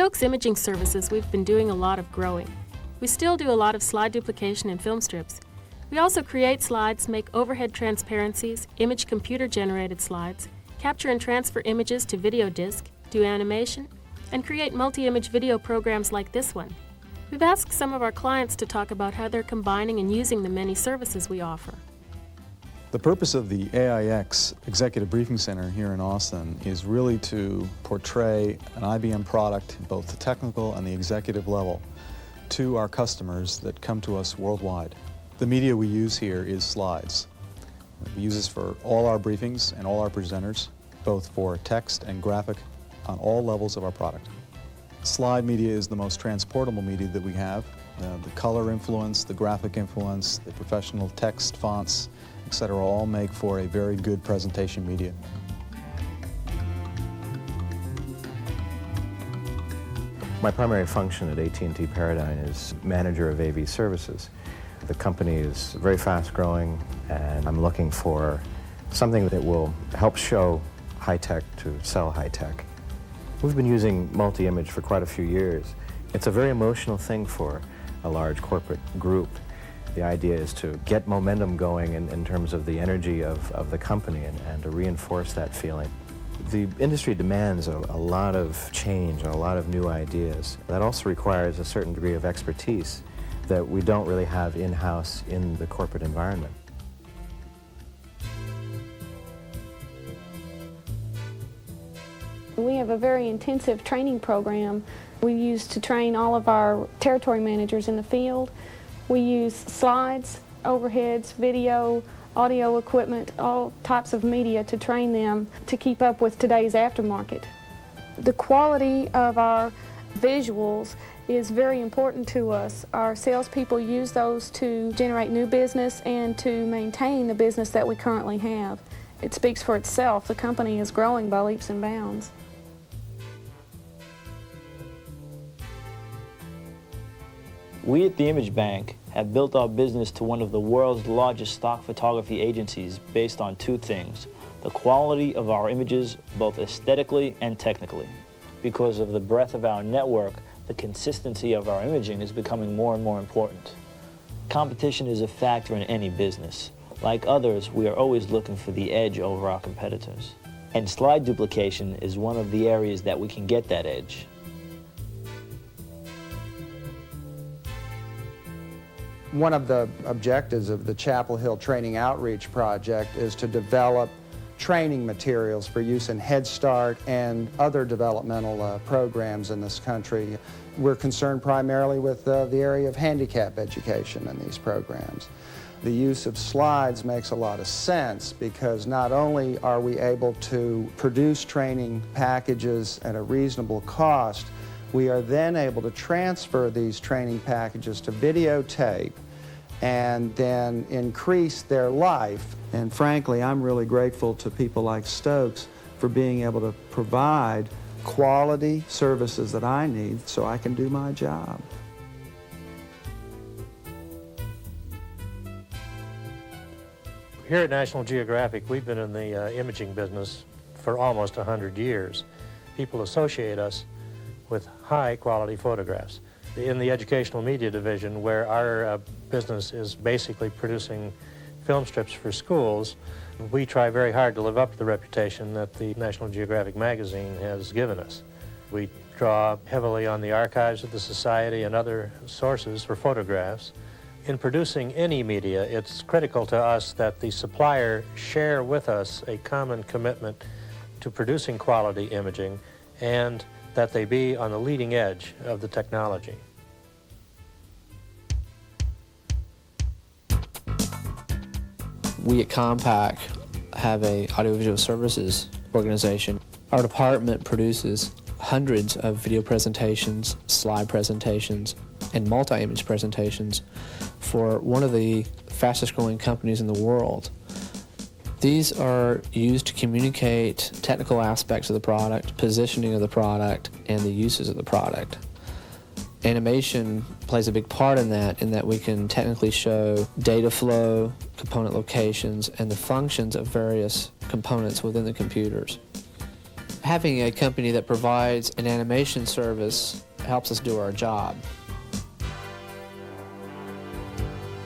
Stokes Imaging Services, we've been doing a lot of growing. We still do a lot of slide duplication and film strips. We also create slides, make overhead transparencies, image computer-generated slides, capture and transfer images to video disc, do animation, and create multi-image video programs like this one. We've asked some of our clients to talk about how they're combining and using the many services we offer. The purpose of the AIX Executive Briefing Center here in Austin is really to portray an IBM product, both the technical and the executive level, to our customers that come to us worldwide. The media we use here is slides. We use this for all our briefings and all our presenters, both for text and graphic on all levels of our product. Slide media is the most transportable media that we have. The color influence, the graphic influence, the professional text fonts, etc. all make for a very good presentation media. My primary function at AT&T Paradigm is manager of AV services. The company is very fast growing, and I'm looking for something that will help show high-tech to sell high-tech. We've been using multi-image for quite a few years. It's a very emotional thing for a large corporate group. The idea is to get momentum going in terms of the energy of the company and to reinforce that feeling. The industry demands a lot of change and a lot of new ideas. That also requires a certain degree of expertise that we don't really have in-house in the corporate environment. We have a very intensive training program we use to train all of our territory managers in the field. We use slides, overheads, video, audio equipment, all types of media to train them to keep up with today's aftermarket. The quality of our visuals is very important to us. Our salespeople use those to generate new business and to maintain the business that we currently have. It speaks for itself. The company is growing by leaps and bounds. We at the Image Bank have built our business to one of the world's largest stock photography agencies based on two things: the quality of our images, both aesthetically and technically. Because of the breadth of our network, the consistency of our imaging is becoming more and more important. Competition is a factor in any business. Like others, we are always looking for the edge over our competitors. And slide duplication is one of the areas that we can get that edge. One of the objectives of the Chapel Hill Training Outreach Project is to develop training materials for use in Head Start and other developmental programs in this country. We're concerned primarily with the area of handicap education in these programs. The use of slides makes a lot of sense because not only are we able to produce training packages at a reasonable cost, we are then able to transfer these training packages to videotape and then increase their life. And frankly, I'm really grateful to people like Stokes for being able to provide quality services that I need so I can do my job. Here at National Geographic, we've been in the imaging business for almost 100 years. People associate us with high-quality photographs. In the educational media division, where our business is basically producing film strips for schools, we try very hard to live up to the reputation that the National Geographic magazine has given us. We draw heavily on the archives of the Society and other sources for photographs. In producing any media, it's critical to us that the supplier share with us a common commitment to producing quality imaging and that they be on the leading edge of the technology. We at Compaq have a audiovisual services organization. Our department produces hundreds of video presentations, slide presentations, and multi-image presentations for one of the fastest growing companies in the world. These are used to communicate technical aspects of the product, positioning of the product, and the uses of the product. Animation plays a big part in that we can technically show data flow, component locations, and the functions of various components within the computers. Having a company that provides an animation service helps us do our job.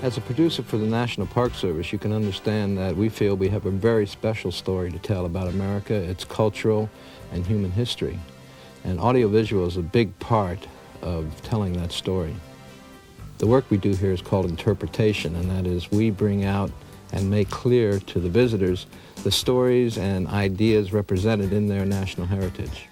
As a producer for the National Park Service, you can understand that we feel we have a very special story to tell about America, its cultural and human history. And audiovisual is a big part of telling that story. The work we do here is called interpretation, and that is we bring out and make clear to the visitors the stories and ideas represented in their national heritage.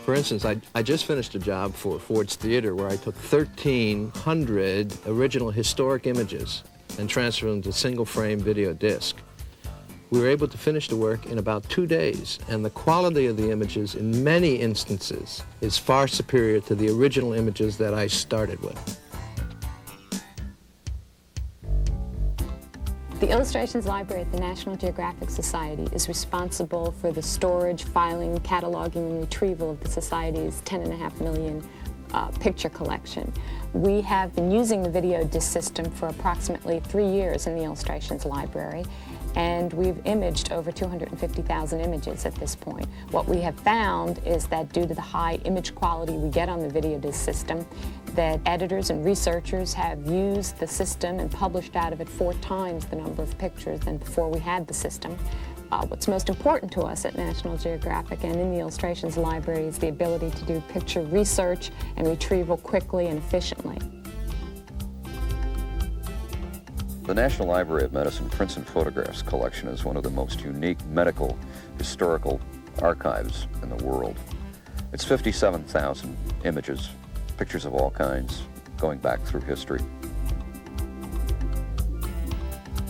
For instance, I just finished a job for Ford's Theater where I took 1,300 original historic images and transferred them to single-frame video disc. We were able to finish the work in about 2 days, and the quality of the images in many instances is far superior to the original images that I started with. The Illustrations Library at the National Geographic Society is responsible for the storage, filing, cataloging, and retrieval of the Society's 10.5 million picture collection. We have been using the video disc system for approximately 3 years in the Illustrations Library, and we've imaged over 250,000 images at this point. What we have found is that due to the high image quality we get on the video disc system, that editors and researchers have used the system and published out of it 4 times the number of pictures than before we had the system. What's most important to us at National Geographic and in the Illustrations Library is the ability to do picture research and retrieval quickly and efficiently. The National Library of Medicine Prints and Photographs collection is one of the most unique medical historical archives in the world. It's 57,000 images, pictures of all kinds, going back through history.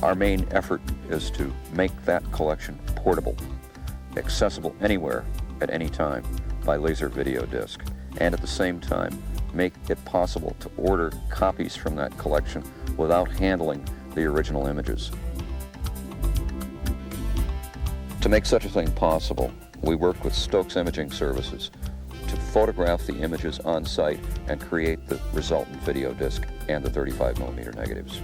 Our main effort is to make that collection portable, accessible anywhere at any time by laser video disc, and at the same time make it possible to order copies from that collection without handling the original images. To make such a thing possible, we worked with Stokes Imaging Services to photograph the images on site and create the resultant video disc and the 35mm negatives.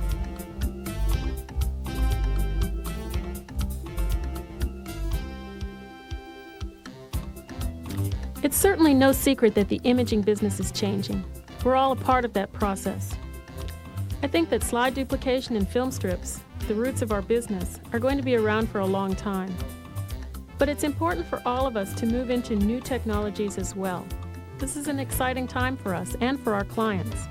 It's certainly no secret that the imaging business is changing. We're all a part of that process. I think that slide duplication and film strips, the roots of our business, are going to be around for a long time. But it's important for all of us to move into new technologies as well. This is an exciting time for us and for our clients.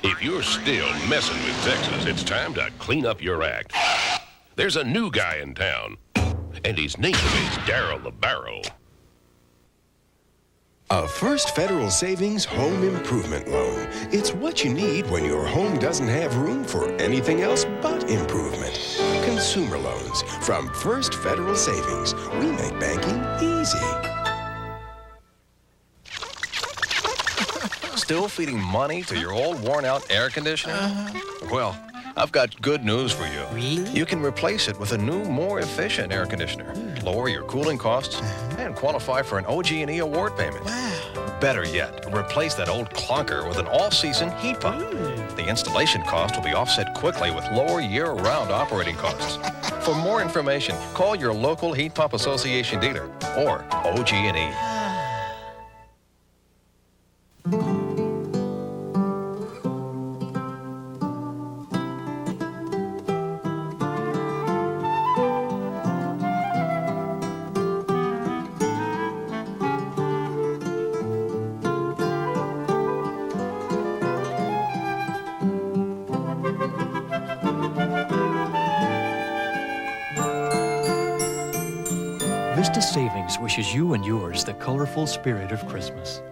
If you're still messing with Texas, it's time to clean up your act. There's a new guy in town, and his name is Darryl the Barrel. A First Federal Savings Home Improvement Loan. It's what you need when your home doesn't have room for anything else but improvement. Consumer loans from First Federal Savings. We make banking easy. Still feeding money to your old worn-out air conditioner? Well, I've got good news for you. Really? You can replace it with a new, more efficient air conditioner, lower your cooling costs, and qualify for an OG&E award payment. Wow. Better yet, replace that old clunker with an all-season heat pump. The installation cost will be offset quickly with lower year-round operating costs. For more information, call your local Heat Pump Association dealer or OG&E. Vista Savings wishes you and yours the colorful spirit of Christmas.